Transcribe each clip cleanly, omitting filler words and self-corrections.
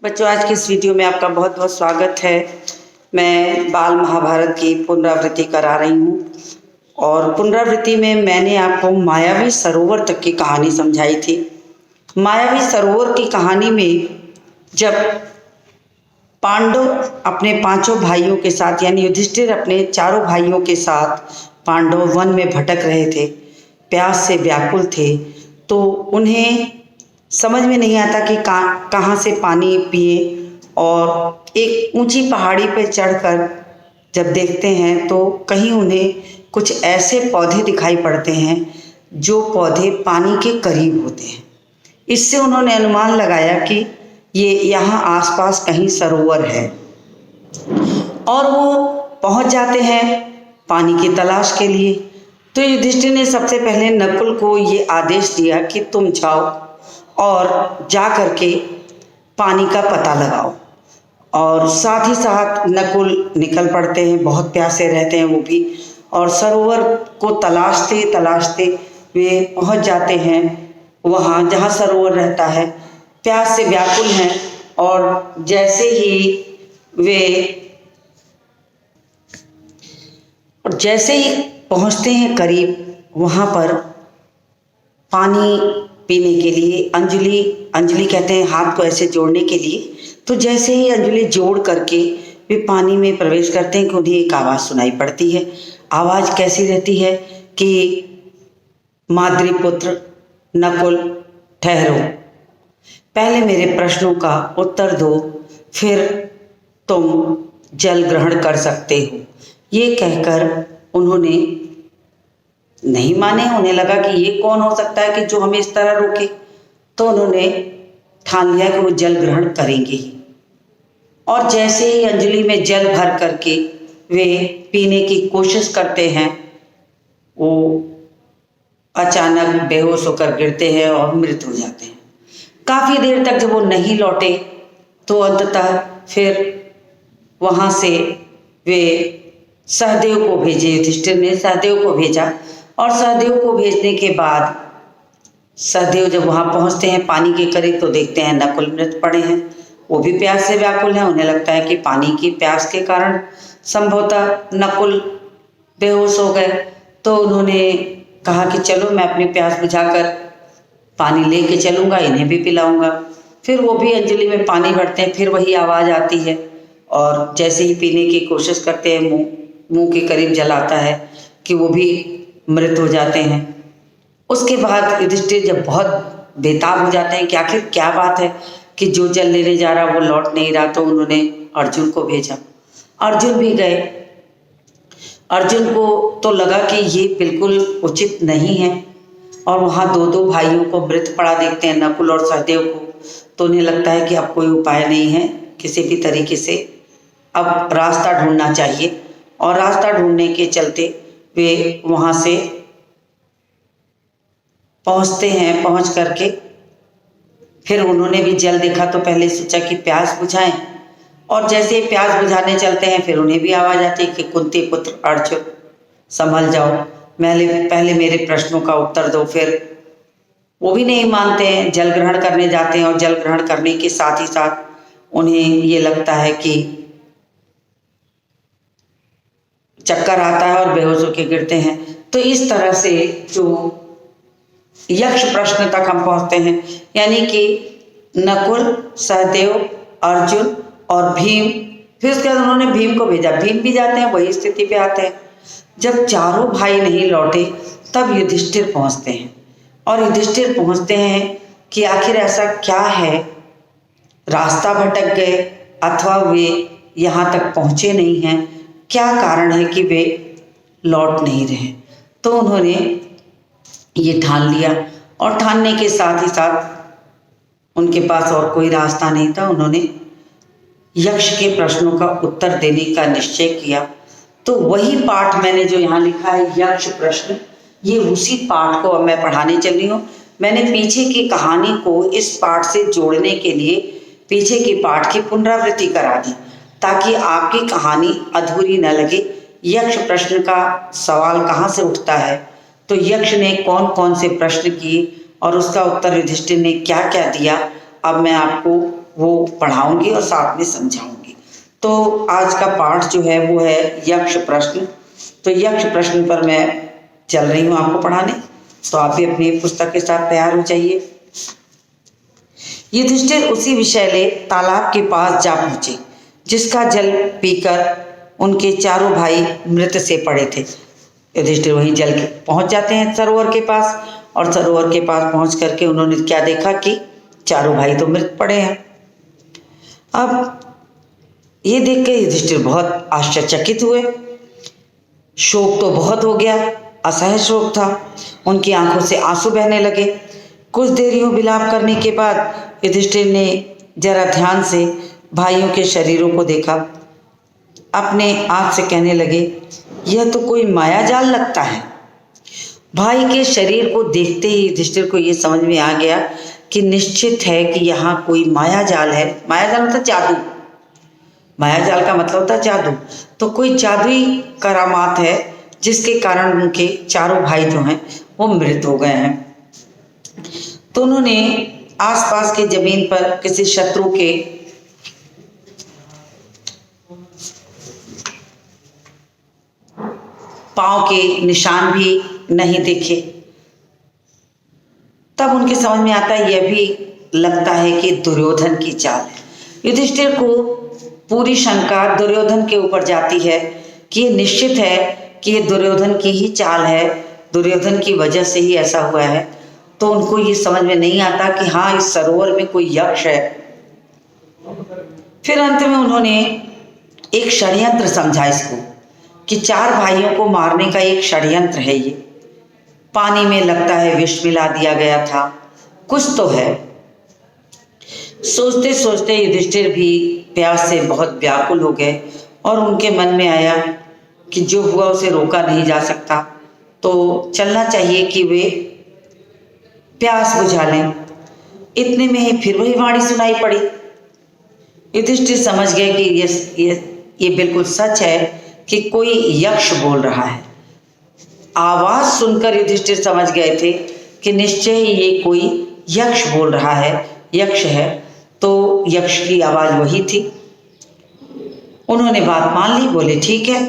बच्चों, आज की इस वीडियो में आपका बहुत बहुत स्वागत है। मैं बाल महाभारत की पुनरावृत्ति करा रही हूँ और पुनरावृत्ति में मैंने आपको मायावी सरोवर तक की कहानी समझाई थी। मायावी सरोवर की कहानी में जब पांडव अपने पांचों भाइयों के साथ यानी युधिष्ठिर अपने चारों भाइयों के साथ पांडव वन में भटक रहे थे, प्यास से व्याकुल थे, तो उन्हें समझ में नहीं आता कि कहाँ से पानी पिए। और एक ऊंची पहाड़ी पर चढ़कर जब देखते हैं तो कहीं उन्हें कुछ ऐसे पौधे दिखाई पड़ते हैं जो पौधे पानी के करीब होते हैं। इससे उन्होंने अनुमान लगाया कि ये यहाँ आसपास कहीं सरोवर है और वो पहुँच जाते हैं पानी की तलाश के लिए। तो युधिष्ठिर ने सबसे पहले नकुल को ये आदेश दिया कि तुम जाओ और जा करके पानी का पता लगाओ। और साथ ही साथ नकुल निकल पड़ते हैं, बहुत प्यासे रहते हैं वो भी, और सरोवर को तलाशते तलाशते वे पहुंच जाते हैं वहाँ जहाँ सरोवर रहता है। प्यास से व्याकुल हैं और जैसे ही पहुँचते हैं करीब, वहाँ पर पानी पीने के लिए अंजलि कहते हैं हाथ को ऐसे जोड़ने के लिए। तो जैसे ही अंजलि जोड़ करके वे पानी में प्रवेश करते हैं कि उन्हें एक आवाज़ सुनाई पड़ती है। आवाज़ कैसी रहती है कि माद्री पुत्र नकुल, ठहरो, पहले मेरे प्रश्नों का उत्तर दो, फिर तुम जल ग्रहण कर सकते हो। ये कहकर उन्होंने नहीं माने। उन्हें लगा कि ये कौन हो सकता है कि जो हमें इस तरह रोके। तो उन्होंने ठान लिया कि वो जल ग्रहण करेंगे ही। और जैसे ही अंजलि में जल भर करके वे पीने की कोशिश करते हैं, वो अचानक बेहोश होकर गिरते हैं और मृत हो जाते हैं। काफ़ी देर तक जब वो नहीं लौटे तो अंततः फिर वहाँ से वे सहदेव को भेजे। युधिष्ठिर ने सहदेव को भेजा और सहदेव को भेजने के बाद सहदेव जब वहाँ पहुँचते हैं पानी के करीब तो देखते हैं नकुल मृत पड़े हैं। वो भी प्यास से व्याकुल हैं। उन्हें लगता है कि पानी की प्यास के कारण संभवतः नकुल बेहोश हो गए। तो उन्होंने कहा कि चलो मैं अपनी प्यास बुझाकर पानी लेके चलूँगा, इन्हें भी पिलाऊँगा। फिर वो भी अंजलि में पानी भरते हैं, फिर वही आवाज़ आती है और जैसे ही पीने की कोशिश करते हैं मुँह के करीब जल आता है कि वो भी मृत हो जाते हैं। उसके बाद युधिष्ठिर जब बहुत बेताब हो जाते हैं कि आखिर क्या बात है कि जो जल लेने जा रहा वो लौट नहीं रहा, तो उन्होंने अर्जुन को भेजा। अर्जुन भी गए। अर्जुन को तो लगा कि ये बिल्कुल उचित नहीं है और वहाँ दो भाइयों को मृत पड़ा देखते हैं, नकुल और सहदेव को। तो उन्हें लगता है कि अब कोई उपाय नहीं है, किसी भी तरीके से अब रास्ता ढूंढना चाहिए। और रास्ता ढूंढने के चलते वे वहाँ से पहुँचते हैं। पहुँच करके फिर उन्होंने भी जल देखा तो पहले सोचा कि प्यास बुझाएं, और जैसे ही प्यास बुझाने चलते हैं फिर उन्हें भी आवाज़ आती है कि कुंती पुत्र अर्जुन, संभल जाओ, पहले मेरे प्रश्नों का उत्तर दो। फिर वो भी नहीं मानते हैं, जल ग्रहण करने जाते हैं और जल ग्रहण करने के साथ ही साथ उन्हें ये लगता है कि चक्कर आता है और बेहोश होकर गिरते हैं। तो इस तरह से जो यक्ष प्रश्न तक हम पहुंचते हैं, यानी कि नकुल, सहदेव, अर्जुन और भीम। फिर उसके बाद उन्होंने भीम को भेजा, भीम भी जाते हैं, वही स्थिति पे आते हैं। जब चारों भाई नहीं लौटे तब युधिष्ठिर पहुंचते हैं और युधिष्ठिर पहुंचते हैं कि आखिर ऐसा क्या है, रास्ता भटक गए अथवा वे यहाँ तक पहुँचे नहीं हैं, क्या कारण है कि वे लौट नहीं रहे। तो उन्होंने ये ठान लिया और ठानने के साथ ही साथ उनके पास और कोई रास्ता नहीं था। उन्होंने यक्ष के प्रश्नों का उत्तर देने का निश्चय किया। तो वही पाठ मैंने जो यहाँ लिखा है यक्ष प्रश्न, ये उसी पाठ को अब मैं पढ़ाने चली हूँ। मैंने पीछे की कहानी को इस पाठ से जोड़ने के लिए पीछे के पाठ की पुनरावृत्ति करा दी ताकि आपकी कहानी अधूरी न लगे। यक्ष प्रश्न का सवाल कहाँ से उठता है, तो यक्ष ने कौन कौन से प्रश्न किए और उसका उत्तर युधिष्ठिर ने क्या क्या दिया, अब मैं आपको वो पढ़ाऊंगी और साथ में समझाऊंगी। तो आज का पाठ जो है वो है यक्ष प्रश्न। तो यक्ष प्रश्न पर मैं चल रही हूँ आपको पढ़ाने, तो आप भी अपनी पुस्तक के साथ तैयार हो जाइए। युधिष्ठिर उसी विषैले तालाब के पास जा पहुंचे जिसका जल पीकर उनके चारों भाई मृत से पड़े थे। युधिष्ठिर वहीं जल के पहुंच जाते हैं सरोवर के पास, और सरोवर के पास पहुंच करके उन्होंने क्या देखा कि चारों भाई तो मृत पड़े हैं। अब ये देख के युधिष्ठिर बहुत आश्चर्यचकित हुए। शोक तो बहुत हो गया, असह्य शोक था, उनकी आंखों से आंसू बहने लगे। कुछ देर यूं विलाप करने के बाद युधिष्ठिर ने जरा ध्यान से भाइयों के शरीरों को देखा। अपने आप से कहने लगे, यह तो कोई माया जाल लगता है। भाई के शरीर को देखते ही युधिष्ठिर को यह समझ में आ गया कि निश्चित है कि यहाँ कोई माया जाल है। माया जाल मतलब जादू, माया जाल का मतलब होता है जादू। तो कोई जादुई करामात है जिसके कारण उनके चारों भाई जो हैं वो मृत हो गए हैं। तो उन्होंने आसपास की जमीन पर किसी शत्रु के पांव के निशान भी नहीं देखे। तब उनके समझ में आता है यह भी लगता है कि दुर्योधन की चाल है। युधिष्ठिर को पूरी शंका दुर्योधन के ऊपर जाती है कि ये निश्चित है कि ये दुर्योधन की ही चाल है, दुर्योधन की वजह से ही ऐसा हुआ है। तो उनको ये समझ में नहीं आता कि हाँ, इस सरोवर में कोई यक्ष है। फिर अंत में उन्होंने एक षड्यंत्र समझा इसको कि चार भाइयों को मारने का एक षड्यंत्र है। ये पानी में लगता है विष मिला दिया गया था, कुछ तो है। सोचते सोचते युधिष्ठिर भी प्यास से बहुत व्याकुल हो गए और उनके मन में आया कि जो हुआ उसे रोका नहीं जा सकता, तो चलना चाहिए कि वे प्यास बुझा लें। इतने में ही फिर वही वाणी सुनाई पड़ी। युधिष्ठिर समझ गए कि ये बिल्कुल सच है कि कोई यक्ष बोल रहा है। आवाज सुनकर युधिष्ठिर समझ गए थे कि निश्चय ही ये कोई यक्ष बोल रहा है, यक्ष है। तो यक्ष की आवाज वही थी। उन्होंने बात मान ली, बोले ठीक है,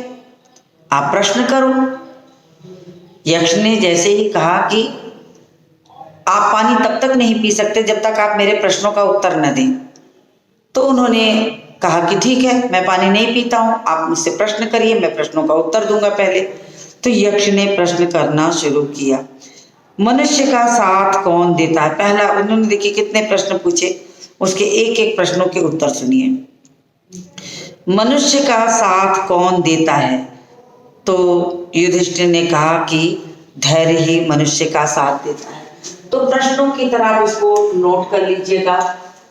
आप प्रश्न करो। यक्ष ने जैसे ही कहा कि आप पानी तब तक नहीं पी सकते जब तक आप मेरे प्रश्नों का उत्तर न दें, तो उन्होंने कहा कि ठीक है, मैं पानी नहीं पीता हूं, आप मुझसे प्रश्न करिए, मैं प्रश्नों का उत्तर दूंगा पहले। तो यक्ष ने प्रश्न करना शुरू किया। मनुष्य का साथ कौन देता है? पहला उन्होंने देखिए कितने प्रश्न पूछे, उसके एक एक प्रश्नों के उत्तर सुनिए। मनुष्य का साथ कौन देता है? तो युधिष्ठिर ने कहा कि धैर्य ही मनुष्य का साथ देता है। तो प्रश्नों की तरह आप इसको नोट कर लीजिएगा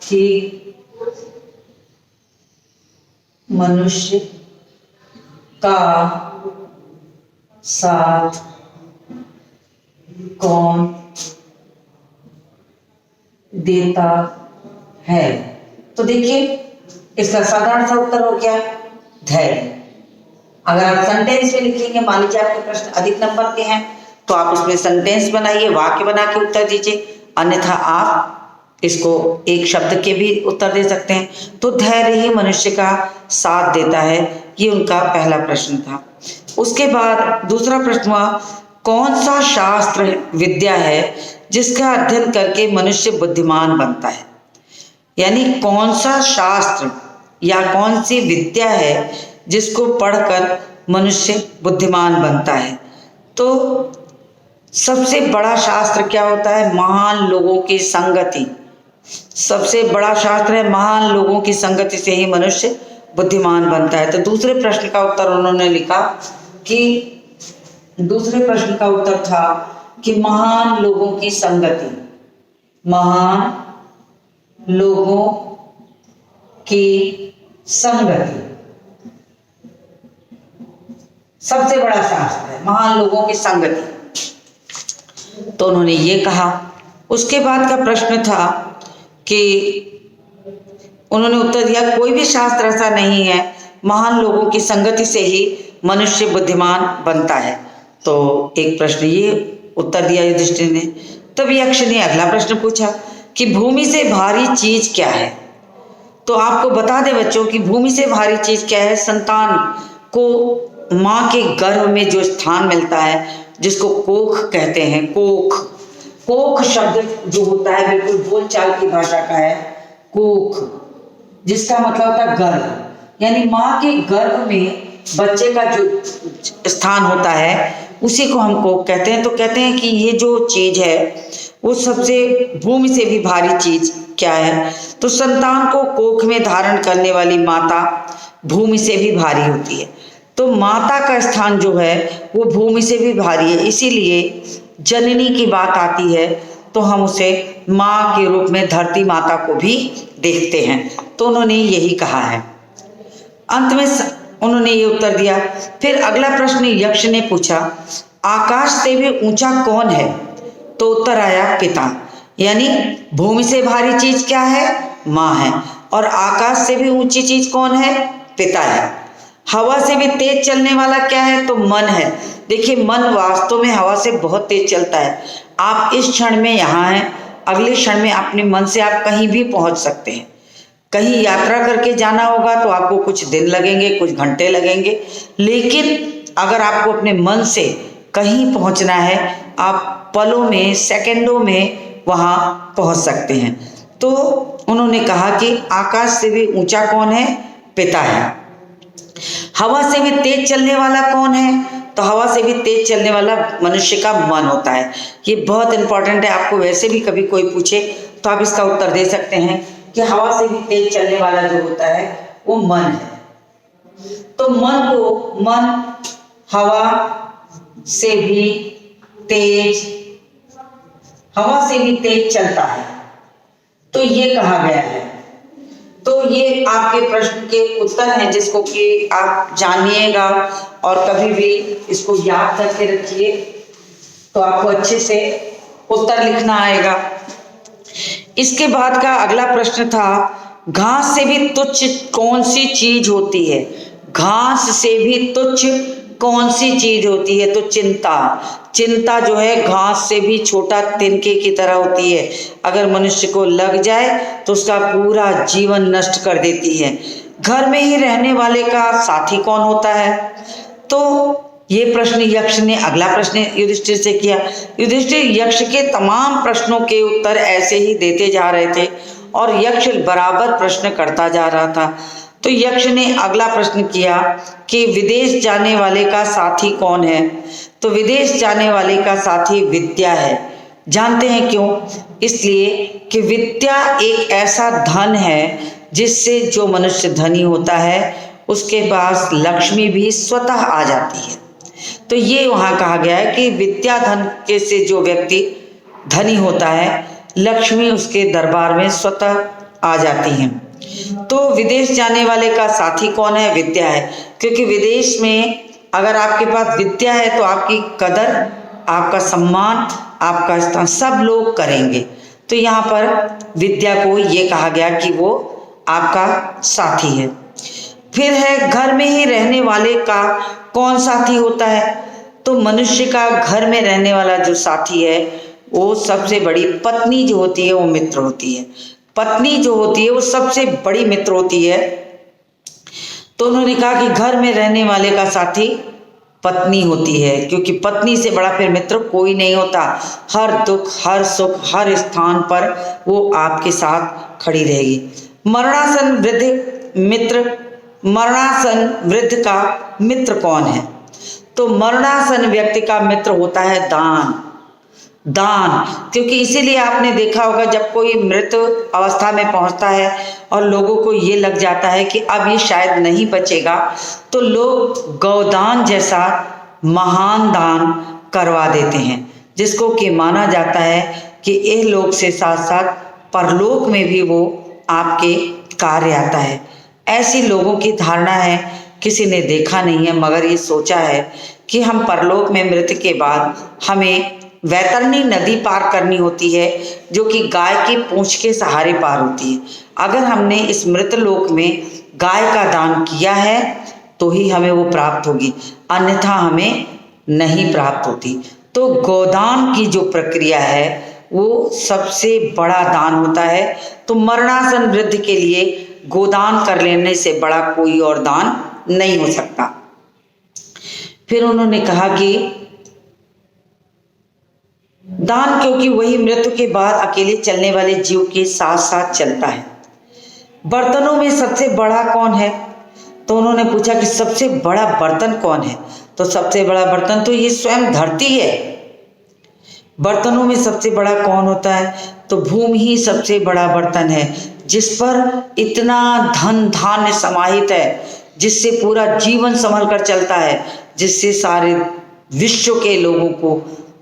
कि मनुष्य का साथ कौन देता है? तो देखिए इसका साधारण सा उत्तर हो गया धैर्य। अगर आप सेंटेंस में लिखेंगे, मान लीजिए आपके प्रश्न अधिक नंबर के हैं, तो आप उसमें सेंटेंस बनाइए, वाक्य बना के उत्तर दीजिए, अन्यथा आप इसको एक शब्द के भी उत्तर दे सकते हैं। तो धैर्य ही मनुष्य का साथ देता है, ये उनका पहला प्रश्न था। उसके बाद दूसरा प्रश्न हुआ, कौन सा शास्त्र विद्या है जिसका अध्ययन करके मनुष्य बुद्धिमान बनता है? यानी कौन सा शास्त्र या कौन सी विद्या है जिसको पढ़कर मनुष्य बुद्धिमान बनता है? तो सबसे बड़ा शास्त्र क्या होता है? महान लोगों की संगति। सबसे बड़ा शास्त्र है महान लोगों की संगति से ही मनुष्य बुद्धिमान बनता है। तो दूसरे प्रश्न का उत्तर उन्होंने लिखा कि दूसरे प्रश्न का उत्तर था कि महान लोगों की संगति, महान लोगों की संगति सबसे बड़ा शास्त्र है, महान लोगों की संगति। तो उन्होंने ये कहा। उसके बाद का प्रश्न था कि उन्होंने उत्तर दिया, कोई भी शास्त्र ऐसा नहीं है, महान लोगों की संगति से ही मनुष्य बुद्धिमान बनता है। तो एक प्रश्न ये उत्तर दिया युधिष्ठिर ने। तब यक्ष ने अगला प्रश्न पूछा कि भूमि से भारी चीज क्या है? तो आपको बता दें बच्चों कि भूमि से भारी चीज क्या है? संतान को माँ के गर्भ में जो स्थान मिलता है, जिसको कोख कहते हैं। कोख, कोख शब्द जो होता है बिल्कुल बोलचाल की भाषा का है, कोख, जिसका मतलब होता है गर्भ। यानी माँ के गर्भ में बच्चे का जो स्थान होता है उसी को हम कोख कहते हैं। तो कहते हैं कि ये जो चीज है वो सबसे भूमि से भी भारी चीज क्या है? तो संतान को कोख में धारण करने वाली माता भूमि से भी भारी होती है। तो माता का स्थान जो है वो भूमि से भी भारी है, इसीलिए जननी की बात आती है तो हम उसे माँ के रूप में धरती माता को भी देखते हैं। तो उन्होंने यही कहा है। अंत में उन्होंने ये उत्तर दिया। फिर अगला प्रश्न यक्ष ने पूछा, आकाश से भी ऊंचा कौन है? तो उत्तर आया पिता। यानी भूमि से भारी चीज क्या है? माँ है। और आकाश से भी ऊंची चीज कौन है? पिता है। हवा से भी तेज चलने वाला क्या है? तो मन है। देखिए, मन वास्तव में हवा से बहुत तेज चलता है। आप इस क्षण में यहाँ हैं, अगले क्षण में अपने मन से आप कहीं भी पहुंच सकते हैं। कहीं यात्रा करके जाना होगा तो आपको कुछ दिन लगेंगे, कुछ घंटे लगेंगे, लेकिन अगर आपको अपने मन से कहीं पहुंचना है, आप पलों में, सेकंडों में वहां पहुंच सकते हैं। तो उन्होंने कहा कि आकाश से भी ऊंचा कौन है? पिता है। हवा से भी तेज चलने वाला कौन है? तो हवा से भी तेज चलने वाला मनुष्य का मन होता है। ये बहुत इंपॉर्टेंट है। आपको वैसे भी कभी कोई पूछे तो आप इसका उत्तर दे सकते हैं कि हवा से भी तेज चलने वाला जो होता है वो मन है। तो मन हवा से भी तेज चलता है, तो ये कहा गया है। तो ये आपके प्रश्न के उत्तर हैं, जिसको कि आप जानिएगा और कभी भी इसको याद करके रखिए, तो आपको अच्छे से उत्तर लिखना आएगा। इसके बाद का अगला प्रश्न था, घास से भी तुच्छ कौन सी चीज होती है? घास से भी तुच्छ कौन सी चीज होती है? तो चिंता जो है घास से भी छोटा तिनके की तरह होती है। अगर मनुष्य को लग जाए तो उसका पूरा जीवन नष्ट कर देती है। घर में ही रहने वाले का साथी कौन होता है? तो ये प्रश्न यक्ष ने, अगला प्रश्न युधिष्ठिर से किया। युधिष्ठिर यक्ष के तमाम प्रश्नों के उत्तर ऐसे ही देते जा रहे थे और यक्ष बराबर प्रश्न करता जा रहा था। तो यक्ष ने अगला प्रश्न किया कि विदेश जाने वाले का साथी कौन है? तो विदेश जाने वाले का साथी विद्या है। जानते हैं क्यों? इसलिए कि विद्या एक ऐसा धन है जिससे जो मनुष्य धनी होता है उसके पास लक्ष्मी भी स्वतः आ जाती है। तो ये वहाँ कहा गया है कि विद्या धन के से जो व्यक्ति धनी होता है, लक्ष्मी उसके दरबार में स्वतः आ जाती हैं। तो विदेश जाने वाले का साथी कौन है? विद्या है। क्योंकि विदेश में अगर आपके पास विद्या है तो आपकी कदर, आपका सम्मान, आपका स्थान सब लोग करेंगे। तो यहाँ पर विद्या को ये कहा गया कि वो आपका साथी है। फिर है, घर में ही रहने वाले का कौन साथी होता है? तो मनुष्य का घर में रहने वाला जो साथी है वो सबसे बड़ी पत्नी जो होती है वो मित्र होती है। पत्नी जो होती है वो सबसे बड़ी मित्र होती है। तो उन्होंने कहा कि घर में रहने वाले का साथी पत्नी होती है, क्योंकि पत्नी से बड़ा फिर मित्र कोई नहीं होता। हर दुख, हर सुख, हर स्थान पर वो आपके साथ खड़ी रहेगी। मरणासन वृद्ध का मित्र कौन है? तो मरणासन व्यक्ति का मित्र होता है दान। क्योंकि इसीलिए आपने देखा होगा जब कोई मृत अवस्था में पहुंचता है और लोगों को ये लग जाता है कि अब ये शायद नहीं बचेगा, तो लोग गौदान जैसा महान दान करवा देते हैं, जिसको कि माना जाता है कि इह लोक से साथ साथ परलोक में भी वो आपके कार्य आता है। ऐसी लोगों की धारणा है, किसी ने देखा नहीं है मगर ये सोचा है कि हम परलोक में मृत्यु के बाद हमें वैतरणी नदी पार करनी होती है, जो कि गाय की पूंछ के सहारे पार होती है। अगर हमने इस मृत लोक में गाय का दान किया है तो ही हमें वो प्राप्त होगी, अन्यथा हमें नहीं प्राप्त होती। तो गोदान की जो प्रक्रिया है वो सबसे बड़ा दान होता है। तो मरणासन वृद्ध के लिए गोदान कर लेने से बड़ा कोई और दान नहीं हो सकता। फिर उन्होंने कहा कि दान, क्योंकि वही मृत्यु के बाद अकेले चलने वाले जीव के साथ साथ चलता है। बर्तनों में सबसे बड़ा कौन है? तो उन्होंने पूछा कि सबसे बड़ा बर्तन कौन है? तो सबसे बड़ा बर्तन तो ये स्वयं धरती है। बर्तनों में सबसे बड़ा कौन होता है? तो भूमि ही सबसे बड़ा बर्तन है, जिस पर इतना धन धान्य समाहित है, जिससे पूरा जीवन संभल कर चलता है, जिससे सारे विश्व के लोगों को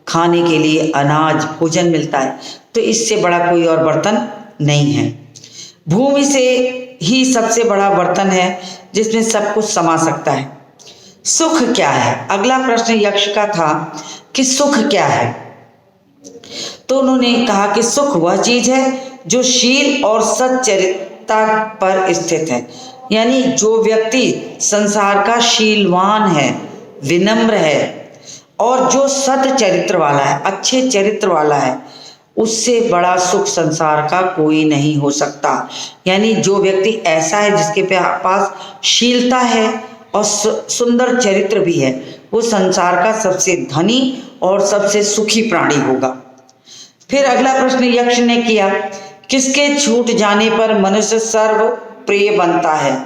खाने के लिए अनाज भोजन मिलता है। तो इससे बड़ा कोई और बर्तन नहीं है। भूमि से ही सबसे बड़ा बर्तन है जिसमें सब कुछ समा सकता है। सुख क्या है? अगला प्रश्न यक्ष का था कि सुख क्या है? तो उन्होंने कहा कि सुख वह चीज है जो शील और सच्चरित्रता पर स्थित है। यानी जो व्यक्ति संसार का शीलवान है, विनम्र है और जो सत चरित्र वाला है, अच्छे चरित्र वाला है, उससे बड़ा सुख संसार का कोई नहीं हो सकता। यानी जो व्यक्ति ऐसा है जिसके पास शीलता है और सुंदर चरित्र भी है, वो संसार का सबसे धनी और सबसे सुखी प्राणी होगा। फिर अगला प्रश्न यक्ष ने किया, किसके छूट जाने पर मनुष्य सर्व प्रिय बनता है?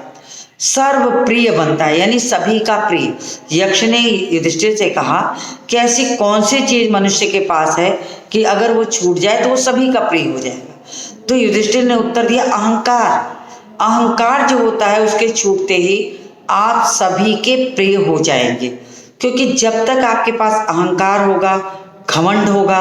सर्व प्रिय बनता है यानी सभी का प्रिय। यक्ष ने युधिष्ठिर से कहा कि ऐसी कौन सी चीज मनुष्य के पास है कि अगर वो छूट जाए तो वो सभी का प्रिय हो जाएगा? तो युधिष्ठिर ने उत्तर दिया, अहंकार। अहंकार जो होता है उसके छूटते ही आप सभी के प्रिय हो जाएंगे, क्योंकि जब तक आपके पास अहंकार होगा, घमंड होगा,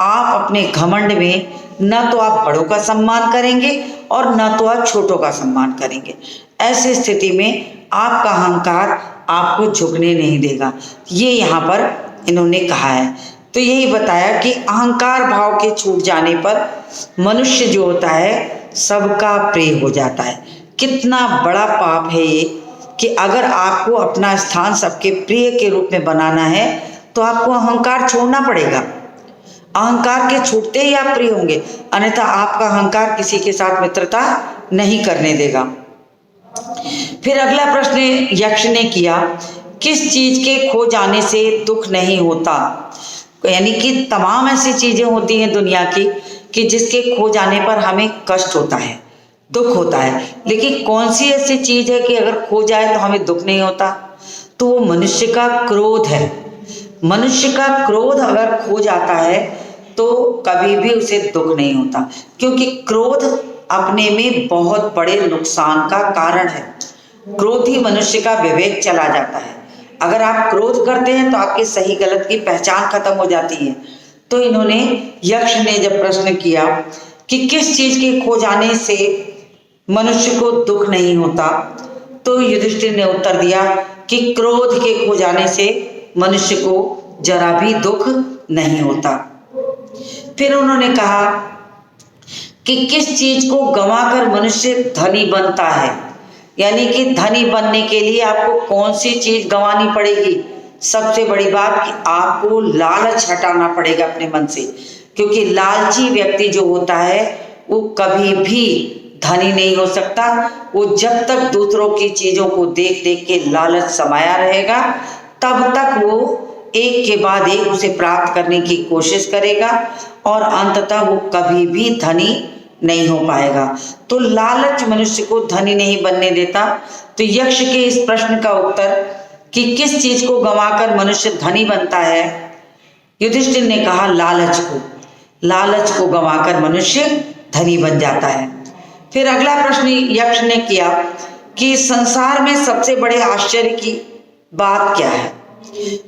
आप अपने घमंड में न तो आप बड़ों का सम्मान करेंगे और न तो आप छोटों का सम्मान करेंगे। ऐसी स्थिति में आपका अहंकार आपको झुकने नहीं देगा। ये यहाँ पर इन्होंने कहा है। तो यही बताया कि अहंकार भाव के छूट जाने पर मनुष्य जो होता है सबका प्रिय हो जाता है। कितना बड़ा पाप है ये कि अगर आपको अपना स्थान सबके प्रिय के रूप में बनाना है तो आपको अहंकार छोड़ना पड़ेगा। अहंकार के छूटते ही आप प्रिय होंगे, अन्यथा आपका अहंकार किसी के साथ मित्रता नहीं करने देगा। फिर अगला प्रश्न यक्ष ने किया, किस चीज के खो जाने से दुख नहीं होता? यानी कि तमाम ऐसी चीजें होती हैं दुनिया की कि जिसके खो जाने पर हमें कष्ट होता है, दुख होता है, लेकिन कौन सी ऐसी चीज है कि अगर खो जाए तो हमें दुख नहीं होता? तो वो मनुष्य का क्रोध है। मनुष्य का क्रोध अगर खो जाता है तो कभी भी उसे दुख नहीं होता, क्योंकि क्रोध अपने में बहुत बड़े नुकसान का कारण है। क्रोध ही मनुष्य का विवेक चला जाता है। अगर आप क्रोध करते हैं तो आपके सही गलत की पहचान खत्म हो जाती है। तो इन्होंने यक्ष ने जब प्रश्न किया कि किस चीज के खो जाने से मनुष्य को दुख नहीं होता, तो युधिष्ठिर ने उत्तर दिया कि क्रोध के खो जाने से मनुष्य को जरा भी दुख नहीं होता। फिर उन्होंने कहा कि किस चीज को गंवाकर मनुष्य धनी बनता है? यानी कि धनी बनने के लिए आपको कौन सी चीज गंवानी पड़ेगी? सबसे बड़ी बात कि आपको लालच हटाना पड़ेगा अपने मन से, क्योंकि लालची व्यक्ति जो होता है वो कभी भी धनी नहीं हो सकता। वो जब तक दूसरों की चीजों को देख देख के लालच समाया रहेगा तब तक वो एक के बाद एक उसे प्राप्त करने की कोशिश करेगा और अंततः वो कभी भी धनी नहीं हो पाएगा। तो लालच मनुष्य को धनी नहीं बनने देता। तो यक्ष के इस प्रश्न का उत्तर कि किस चीज को गंवाकर मनुष्य धनी बनता है, युधिष्ठिर ने कहा लालच को। लालच को गंवाकर मनुष्य धनी बन जाता है। फिर अगला प्रश्न यक्ष ने किया कि संसार में सबसे बड़े आश्चर्य की बात क्या है?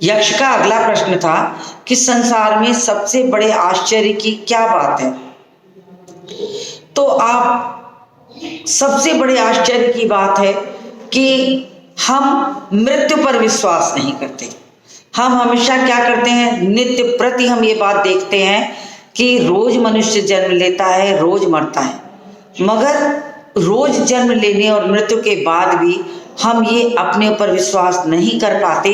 यक्ष का अगला प्रश्न था कि संसार में सबसे बड़े आश्चर्य की क्या बात है? तो आप सबसे बड़े आश्चर्य की बात है कि हम मृत्यु पर विश्वास नहीं करते। हम हमेशा क्या करते हैं, नित्य प्रति हम ये बात देखते हैं कि रोज मनुष्य जन्म लेता है, रोज मरता है, मगर रोज जन्म लेने और मृत्यु के बाद भी हम ये अपने ऊपर विश्वास नहीं कर पाते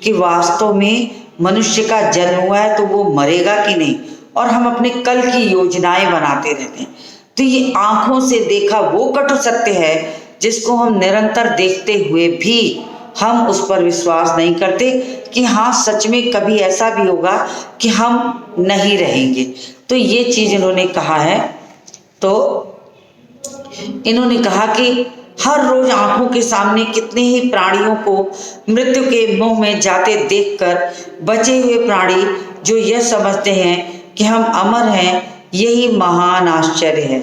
कि वास्तव में मनुष्य का जन्म हुआ है तो वो मरेगा कि नहीं, और हम अपने कल की योजनाएं बनाते रहते हैं। तो ये आंखों से देखा वो कटु सत्य है जिसको हम निरंतर देखते हुए भी हम उस पर विश्वास नहीं करते कि हाँ सच में कभी ऐसा भी होगा कि हम नहीं रहेंगे। तो ये चीज इन्होंने कहा है। तो इन्होंने कहा कि हर रोज आंखों के सामने कितने ही प्राणियों को मृत्यु के मुंह में जाते देखकर बचे हुए प्राणी जो यह समझते हैं कि हम अमर हैं, यही महान आश्चर्य है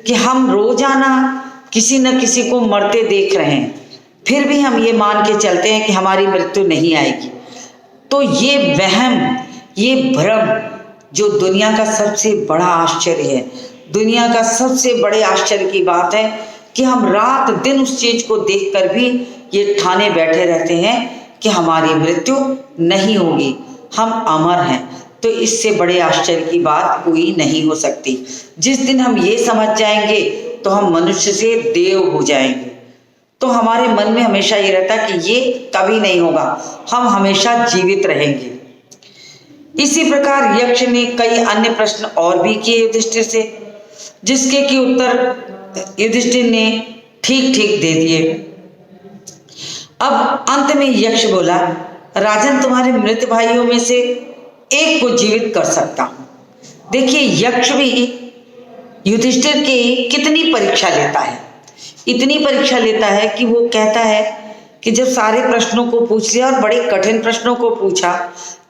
कि हम रोजाना किसी न किसी को मरते देख रहे हैं, फिर भी हम ये मान के चलते हैं कि हमारी मृत्यु नहीं आएगी। तो ये वहम, ये भ्रम जो दुनिया का सबसे बड़ा आश्चर्य है, दुनिया का सबसे बड़े आश्चर्य की बात है कि हम रात दिन उस चीज को देखकर भी ये ठाने बैठे रहते हैं कि हमारी मृत्यु नहीं होगी, हम अमर हैं। तो इससे बड़े आश्चर्य की बात कोई नहीं हो सकती। जिस दिन हम ये समझ जाएंगे तो हम मनुष्य से देव हो जाएंगे। तो हमारे मन में हमेशा ये रहता कि ये कभी नहीं होगा, हम हमेशा जीवित रहेंगे। इसी प्रकार यक्ष ने कई अन्य प्रश्न और भी किए युधिष्ठिर से, जिसके की उत्तर युधिष्ठिर ने ठीक ठीक दे दिए। अब अंत में यक्ष बोला, राजन तुम्हारे मृत भाइयों में से एक को जीवित कर सकता हूं। देखिए यक्ष भी युधिष्ठिर की कितनी परीक्षा लेता है, इतनी परीक्षा लेता है कि वो कहता है कि जब सारे प्रश्नों को पूछ लिया और बड़े कठिन प्रश्नों को पूछा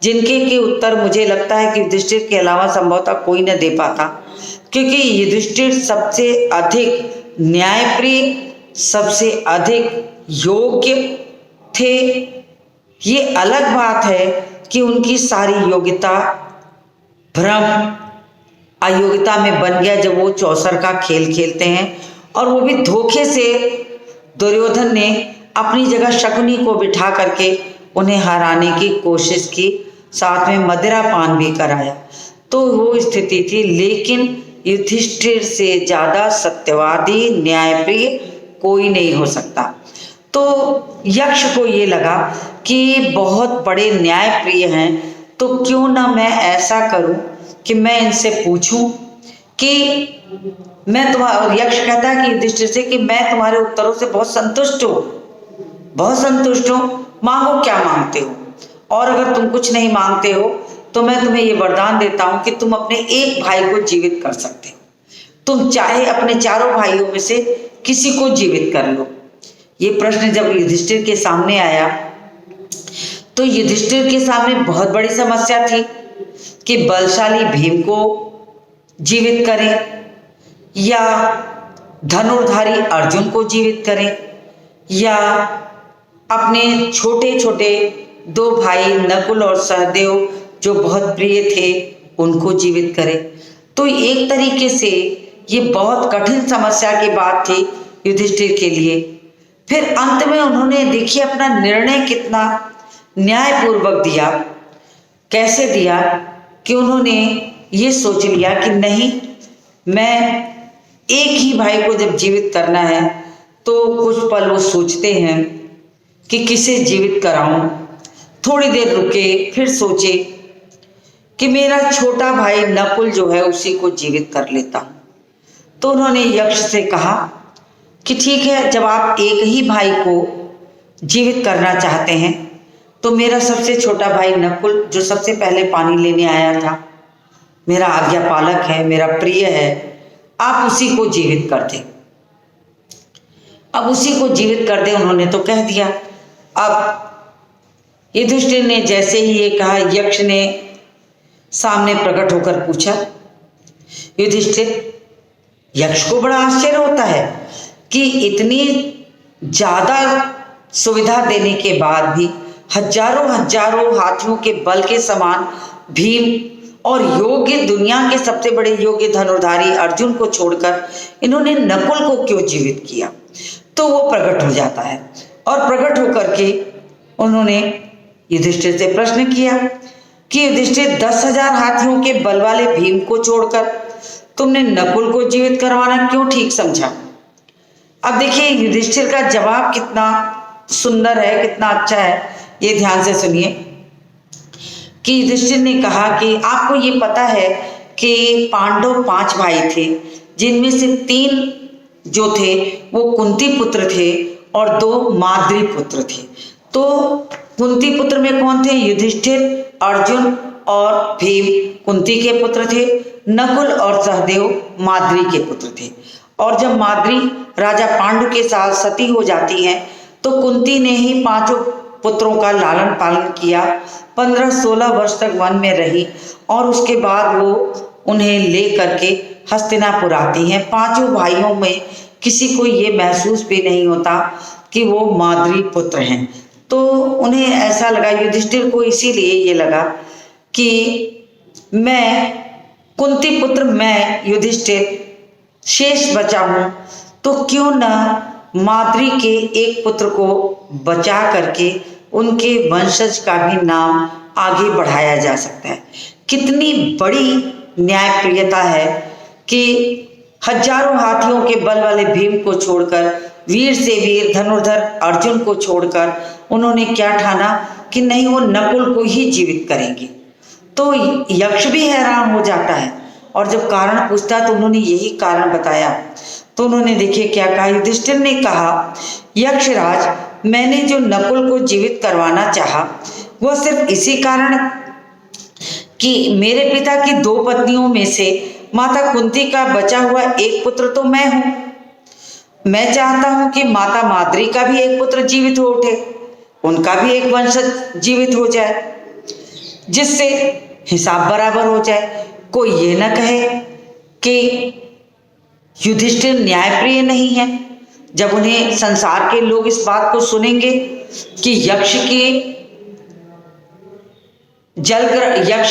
जिनके के उत्तर मुझे लगता है कि युधिष्ठिर के अलावा संभवतः कोई न दे पाता, क्योंकि युधिष्ठिर सबसे अधिक न्यायप्रिय, सबसे अधिक योग्य थे। ये अलग बात है कि उनकी सारी योग्यता भ्रम अयोग्यता में बन गया जब वो चौसर का खेल खेलते हैं, और वो भी धोखे से दुर्योधन ने अपनी जगह शकुनी को बिठा करके उन्हें हराने की कोशिश की, साथ में मदिरा पान भी कराया। तो वो स्थिति थी, लेकिन युधिष्ठिर से ज्यादा सत्यवादी न्यायप्रिय कोई नहीं हो सकता। तो यक्ष को ये लगा कि बहुत बड़े न्यायप्रिय हैं, तो क्यों ना मैं ऐसा करूं कि मैं इनसे पूछूं कि मैं तुम्हारा, यक्ष कहता है कि युधिष्ठिर से कि मैं तुम्हारे उत्तरों से बहुत संतुष्ट हूं, बहुत संतुष्ट हूं, मांगो क्या मांगते हो, और अगर तुम कुछ नहीं मांगते हो तो मैं तुम्हें ये वरदान देता हूं कि तुम अपने एक भाई को जीवित कर सकते हो। तुम चाहे अपने चारों भाइयों में से किसी को जीवित कर लो। ये प्रश्न जब युधिष्ठिर के सामने आया तो युधिष्ठिर के सामने बहुत बड़ी समस्या थी कि बलशाली भीम को जीवित करें या धनुर्धारी अर्जुन को जीवित करें या अपने छोटे छोटे दो भाई नकुल और सहदेव जो बहुत प्रिय थे उनको जीवित करें। तो एक तरीके से ये बहुत कठिन समस्या की बात थी युधिष्ठिर के लिए। फिर अंत में उन्होंने देखिए अपना निर्णय कितना न्यायपूर्वक दिया। कैसे दिया कि उन्होंने ये सोच लिया कि नहीं, मैं एक ही भाई को जब जीवित करना है तो कुछ पल वो सोचते हैं कि किसे जीवित कराऊं, थोड़ी देर रुके, फिर सोचे कि मेरा छोटा भाई नकुल जो है उसी को जीवित कर लेता हूं। तो उन्होंने यक्ष से कहा कि ठीक है, जब आप एक ही भाई को जीवित करना चाहते हैं तो मेरा सबसे छोटा भाई नकुल जो सबसे पहले पानी लेने आया था, मेरा आज्ञा पालक है, मेरा प्रिय है, आप उसी को जीवित कर दें। अब उसी को जीवित कर दें उन्होंने तो कह दिया। अब युधिष्ठिर ने जैसे ही ये कहा, यक्ष ने सामने प्रकट होकर पूछा, युधिष्ठिर, यक्ष को बड़ा आश्चर्य होता है कि इतनी ज्यादा सुविधा देने के बाद भी हजारों हजारों हाथियों के बल के समान भीम और योग्य, दुनिया के सबसे बड़े योग्य धनुर्धारी अर्जुन को छोड़कर इन्होंने नकुल को क्यों जीवित किया। तो वो प्रकट हो जाता है और प्रकट होकर के उन्होंने युधिष्ठिर से प्रश्न किया कि युधिष्ठिर, 10,000 हाथियों के बल वाले भीम को छोड़कर तुमने नकुल को जीवित करवाना क्यों ठीक समझा। अब देखिए युधिष्ठिर का जवाब कितना सुंदर है, कितना अच्छा है, ये ध्यान से सुनिए कि युधिष्ठिर ने कहा कि आपको ये पता है कि पांडव 5 भाई थे, जिनमें से 3 जो थे वो कुंती पुत्र थे और 2 माद्री पुत्र थे। तो कुंती पुत्र में कौन थे? युधिष्ठिर, अर्जुन और भीम कुंती के पुत्र थे। नकुल और सहदेव माद्री के पुत्र थे। और जब माद्री राजा पांडु के साथ सती हो जाती हैं तो कुंती ने ही 5 पुत्रों का लालन पालन किया। 15-16 वर्ष तक वन में रही और उसके बाद वो उन्हें ले करके हस्तिनापुर आती हैं। 5 भाइयों में किसी को ये महसूस भी नहीं होता कि वो माद्री पुत्र हैं। तो उन्हें ऐसा लगा, युधिष्ठिर को इसीलिए ये लगा कि मैं कुंती पुत्र, मैं युधिष्ठिर शेष बचा हूँ, तो क्यों न माद्री के एक पुत्र को बचा करके उनके वंशज का भी नाम आगे बढ़ाया जा सकता है। कितनी बड़ी न्यायप्रियता है कि हजारों हाथियों के बल वाले भीम को छोड़कर, वीर से वीर धनुर्धर अर्जुन को छोड़कर उन्होंने क्या ठाना कि नहीं, वो नकुल को ही जीवित करेंगे। तो यक्ष भी हैरान हो जाता है और जब कारण पूछता तो उन्होंने यही कारण बताया। तो उन्होंने देखिए क्या कहा, युधिष्ठिर ने कहा, यक्षराज, मैंने जो नकुल को जीवित करवाना चाहा वह सिर्फ इसी कारण कि मेरे पिता की 2 पत्नियों में से माता कुंती का बचा हुआ एक पुत्र तो मैं हूं। मैं चाहता हूं कि माता माद्री का भी एक पुत्र जीवित हो उठे, उनका भी एक वंशज जीवित हो जाए, जिससे हिसाब बराबर हो जाए। कोई ये न कहे कि युधिष्ठिर न्यायप्रिय नहीं है। जब उन्हें संसार के लोग इस बात को सुनेंगे कि यक्ष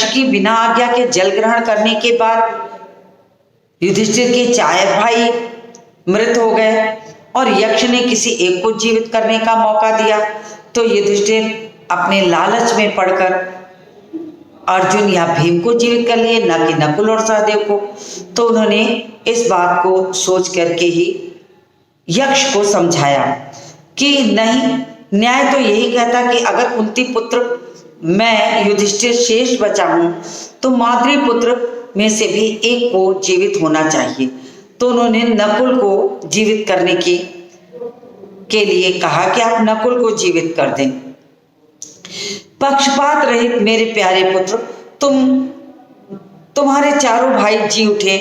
की बिना आज्ञा के जल ग्रहण करने के बाद युधिष्ठिर के 4 भाई मृत हो गए और यक्ष ने किसी एक को जीवित करने का मौका दिया, तो युधिष्ठिर अपने लालच में पड़कर अर्जुन या भीम को जीवित कर लिए, न कि नकुल और सहदेव को। तो उन्होंने इस बात को सोच करके ही यक्ष को समझाया कि नहीं, न्याय तो यही कहता कि अगर कुंती पुत्र मैं युधिष्ठिर शेष बचा हूं तो माद्री पुत्र में से भी एक को जीवित होना चाहिए। तो उन्होंने नकुल को जीवित करने के लिए कहा कि आप नकुल को जीवित कर दें। पक्षपात रहित मेरे प्यारे पुत्र, तुम्हारे 4 भाई जी उठे,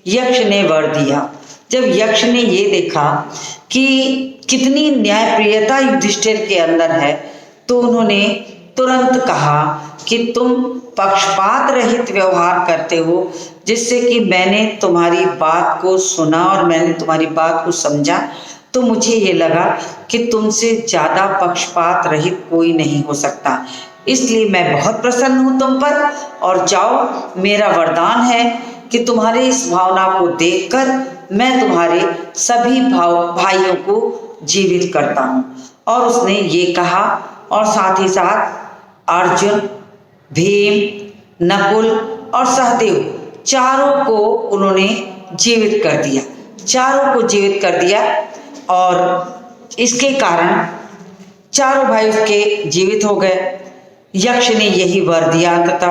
यक्ष ने वर दिया। जब यक्ष ने ये देखा कि कितनी न्यायप्रियता युधिष्ठिर के अंदर है तो उन्होंने तुरंत कहा कि तुम पक्षपात रहित व्यवहार करते हो, जिससे कि मैंने तुम्हारी बात को सुना और मैंने तुम्हारी बात को समझा, तो मुझे ये लगा कि तुमसे ज़्यादा पक्षपात रहित कोई नहीं हो सकता। इसलिए मैं बहुत प्रसन्न हूँ तुम पर, और जाओ, मेरा वरदान है कि तुम्हारे इस भावना को देखकर मैं तुम्हारे सभी भाइयों को जीवित करता हूँ। और उसने ये कहा और साथ ही साथ अर्जुन, भीम, नकुल और सहदेव चारों को उन्होंने जीवित कर दिया, चारों को जीवित कर दिया। और इसके कारण चारों भाई उसके जीवित हो गए। यक्ष ने यही वर दिया तथा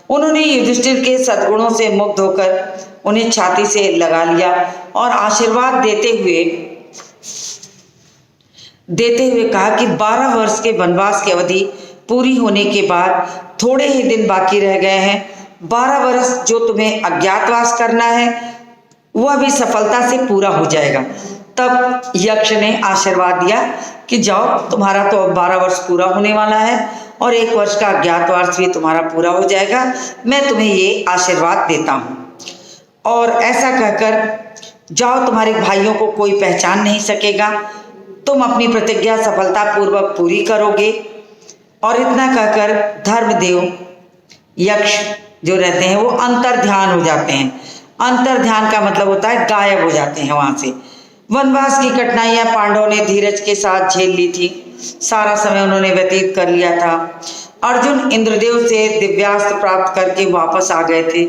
उन्होंने युधिष्ठिर के सद्गुणों से मुग्ध होकर उन्हें छाती से लगा लिया और आशीर्वाद देते हुए कहा कि 12 वर्ष के वनवास की अवधि पूरी होने के बाद थोड़े ही दिन बाकी रह गए हैं। 12 वर्ष जो तुम्हें अज्ञातवास करना है वह भी सफलता से पूरा हो जाएगा। तब यक्ष ने आशीर्वाद दिया कि जाओ, तुम्हारा तो अब 12 वर्ष पूरा होने वाला है और 1 वर्ष का अज्ञातवास भी तुम्हारा पूरा हो जाएगा। मैं तुम्हें ये आशीर्वाद देता हूँ। और ऐसा कहकर जाओ, तुम्हारे भाइयों को कोई पहचान नहीं सकेगा, तुम अपनी प्रतिज्ञा सफलतापूर्वक पूरी करोगे। और इतना कहकर धर्मदेव यक्ष जो रहते हैं वो अंतर्ध्यान हो जाते हैं। अंतर्ध्यान का मतलब होता है गायब हो जाते हैं वहां से। वनवास की कठिनाइयां पांडवों ने धीरज के साथ झेल ली थी, सारा समय उन्होंने व्यतीत कर लिया था। अर्जुन इंद्रदेव से दिव्यास्त्र प्राप्त करके वापस आ गए थे।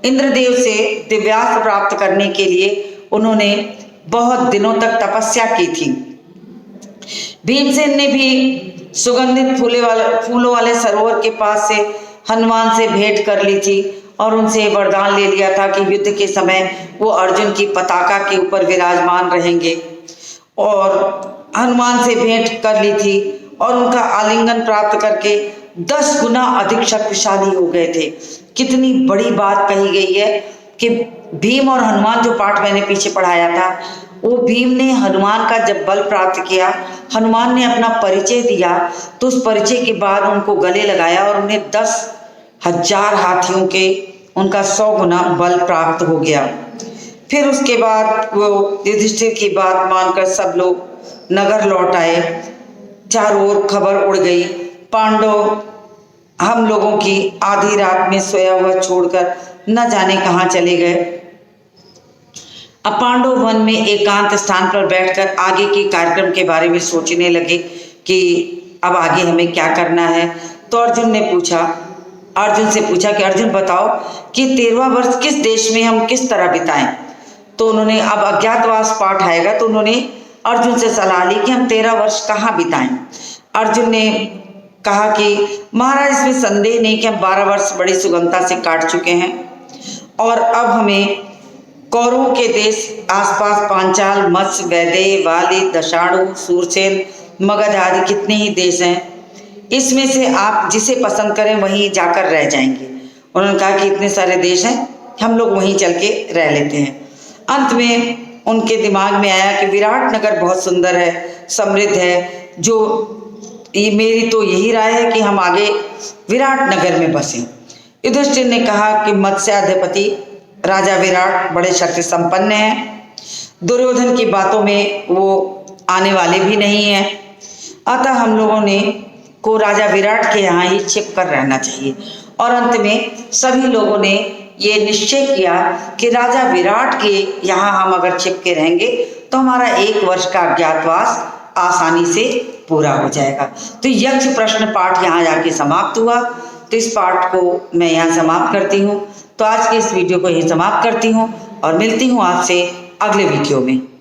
इंद्रदेव से दिव्यास्त्र प्राप्त करने के लिए उन्होंने बहुत दिनों तक तपस्या की थी। भीमसेन ने भी सुगंधित फूलों वाले सरोवर के पास से हनुमान से भेंट कर ली थी और उनसे वरदान ले लिया था कि युद्ध के समय वो अर्जुन की पताका के ऊपर विराजमान रहेंगे, और हनुमान से भेंट कर ली थी और उनका आलिंगन प्राप्त करके 10 गुना अधिक शक्तिशाली हो गए थे। कितनी बड़ी बात कही गई है कि भीम और हनुमान, जो पाठ मैंने पीछे पढ़ाया था, वो भीम ने हनुमान का जब बल प्राप्त किया, हनुमान ने अपना परिचय दिया, तो उस परिचय के बाद उनको गले लगाया और उन्हें 10,000 हाथियों के उनका 100 गुना बल प्राप्त हो गया। फिर उसके बाद वो युधिष्ठिर की बात मानकर सब लोग नगर लौट आए। चारों ओर खबर उड़ गई, पांडव हम लोगों की आधी रात में सोया हुआ छोड़कर न जाने कहाँ चले गए। अब पांडव वन में एकांत स्थान पर बैठकर आगे के कार्यक्रम के बारे में सोचने लगे कि अब आगे हमें क्या करना है। तो अर्जुन से पूछा कि अर्जुन बताओ कि 13वां वर्ष किस देश में हम किस तरह बिताएं। तो उन्होंने, अब अज्ञातवास पाठ आएगा, तो उन्होंने अर्जुन से सलाह ली कि हम 13 वर्ष कहाँ बिताएं। अर्जुन ने कहा कि महाराज, इसमें संदेह नहीं कि हम 12 वर्ष बड़ी सुगमता से काट चुके हैं, और अब हमें कौरवों के देश आसपास पांचाल, मत्स्य, वैदेय, वाली, दशाणु, सूरसेन, मगध आदि कितने ही देश हैं, इसमें से आप जिसे पसंद करें वहीं जाकर रह जाएंगे। उन्होंने कहा कि इतने सारे देश हैं, हम लोग वहीं चल के रह लेते हैं। अंत में उनके दिमाग में आया कि विराट नगर बहुत सुंदर है, समृद्ध है, मेरी तो यही राय है कि हम आगे विराट नगर में बसें। युधिष्ठिर ने कहा कि मत्स्याधिपति राजा विराट बड़े शक्ति संपन्न हैं, दुर्योधन की बातों में वो आने वाले भी नहीं हैं, अतः हम लोगों को राजा विराट के यहाँ ही छिप कर रहना चाहिए। और अंत में सभी लोगों ने ये निश्चय किया कि राजा विराट के यहाँ हम अगर छिप के रहेंगे तो हमारा 1 वर्ष का अज्ञातवास आसानी से पूरा हो जाएगा। तो यक्ष प्रश्न पाठ यहाँ जाके समाप्त हुआ। तो इस पाठ को मैं यहाँ समाप्त करती हूँ। तो आज के इस वीडियो को यहीं समाप्त करती हूँ और मिलती हूँ आपसे अगले वीडियो में।